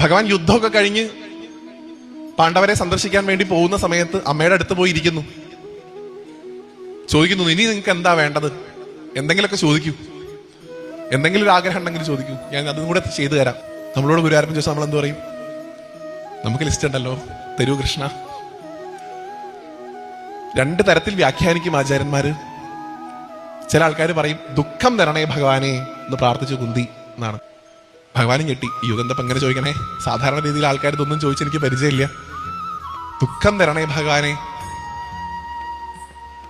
ഭഗവാൻ യുദ്ധമൊക്കെ കഴിഞ്ഞ് പാണ്ഡവരെ സന്ദർശിക്കാൻ വേണ്ടി പോകുന്ന സമയത്ത് അമ്മയുടെ അടുത്ത് പോയി ഇരിക്കുന്നു. ചോദിക്കുന്നു, ഇനി നിങ്ങൾക്ക് എന്താ വേണ്ടത്? എന്തെങ്കിലുമൊക്കെ ചോദിക്കൂ, എന്തെങ്കിലും ഒരു ആഗ്രഹം ഉണ്ടെങ്കിൽ ചോദിക്കൂ, ഞാൻ അതും കൂടെ ചെയ്തു തരാം. നമ്മളോട് ഗുരുവായൂരപ്പൻ ചോദിച്ചാൽ നമ്മൾ എന്ത് പറയും? നമുക്ക് ലിസ്റ്റ് ഉണ്ടല്ലോ, തരൂ കൃഷ്ണ. രണ്ട് തരത്തിൽ വ്യാഖ്യാനിക്കും ആചാര്യന്മാര്. ചില ആൾക്കാർ പറയും ദുഃഖം തരണേ ഭഗവാനെ എന്ന് പ്രാർത്ഥിച്ചു കുന്തി എന്നാണ്. ഭഗവാനും ഞെട്ടി, ഈ യുഗന്തപ്പം എങ്ങനെ ചോദിക്കണേ? സാധാരണ രീതിയിൽ ആൾക്കാർ ഇതൊന്നും ചോദിച്ചെനിക്ക് പരിചയമില്ല. ദുഃഖം തരണേ ഭഗവാനെ.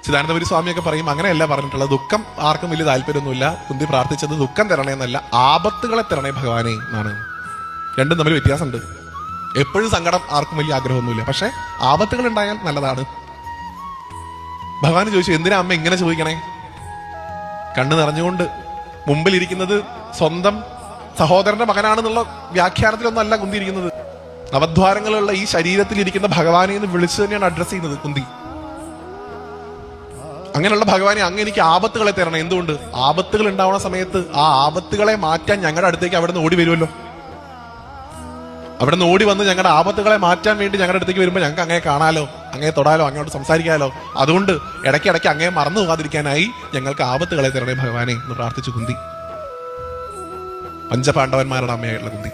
ചിദാനന്ദപുരി സ്വാമിയൊക്കെ പറയും അങ്ങനെയല്ല പറഞ്ഞിട്ടുള്ളത്. ദുഃഖം ആർക്കും വലിയ താല്പര്യമൊന്നുമില്ല. കുന്തി പ്രാർത്ഥിച്ചത് ദുഃഖം തരണേ എന്നല്ല, ആപത്തുകളെ തരണേ ഭഗവാനെ എന്നാണ്. രണ്ടും തമ്മിൽ വ്യത്യാസമുണ്ട്. എപ്പോഴും സങ്കടം ആർക്കും വലിയ ആഗ്രഹമൊന്നുമില്ല, പക്ഷെ ആപത്തുകൾ ഉണ്ടായാൽ നല്ലതാണ്. ഭഗവാൻ ചോദിച്ചു, എന്തിനാ അമ്മ ഇങ്ങനെ ചോദിക്കണേ? കണ്ണ് നിറഞ്ഞുകൊണ്ട് മുമ്പിലിരിക്കുന്നത് സ്വന്തം സഹോദരന്റെ മകനാണെന്നുള്ള വ്യാഖ്യാനത്തിലൊന്നും അല്ല കുന്തി ഇരിക്കുന്നത്. നവദ്വാരങ്ങളുള്ള ഈ ശരീരത്തിൽ ഇരിക്കുന്ന ഭഗവാനെ എന്ന് വിളിച്ചു തന്നെയാണ് അഡ്രസ് ചെയ്യുന്നത് കുന്തി. അങ്ങനെയുള്ള ഭഗവാനെ, അങ്ങ് എനിക്ക് ആപത്തുകളെ തരണം. എന്തുകൊണ്ട്? ആപത്തുകൾ ഉണ്ടാവുന്ന സമയത്ത് ആ ആപത്തുകളെ മാറ്റാൻ ഞങ്ങളുടെ അടുത്തേക്ക് അവിടെ നിന്ന് ഓടി വരുമല്ലോ. അവിടെ നിന്ന് ഓടി വന്ന് ഞങ്ങളുടെ ആപത്തുകളെ മാറ്റാൻ വേണ്ടി ഞങ്ങളുടെ അടുത്തേക്ക് വരുമ്പോൾ ഞങ്ങൾക്ക് അങ്ങേ കാണാലോ, അങ്ങേ തൊടാലോ, അങ്ങോട്ട് സംസാരിക്കാലോ. അതുകൊണ്ട് ഇടയ്ക്കിടയ്ക്ക് അങ്ങേ മറന്നു പോകാതിരിക്കാനായി ഞങ്ങൾക്ക് ആപത്തുകളെ തരണേ ഭഗവാനെ എന്ന് പ്രാർത്ഥിച്ചു കുന്തി. പഞ്ചപാണ്ഡവന്മാരുടെ അമ്മയായിട്ടുള്ള കുന്തി.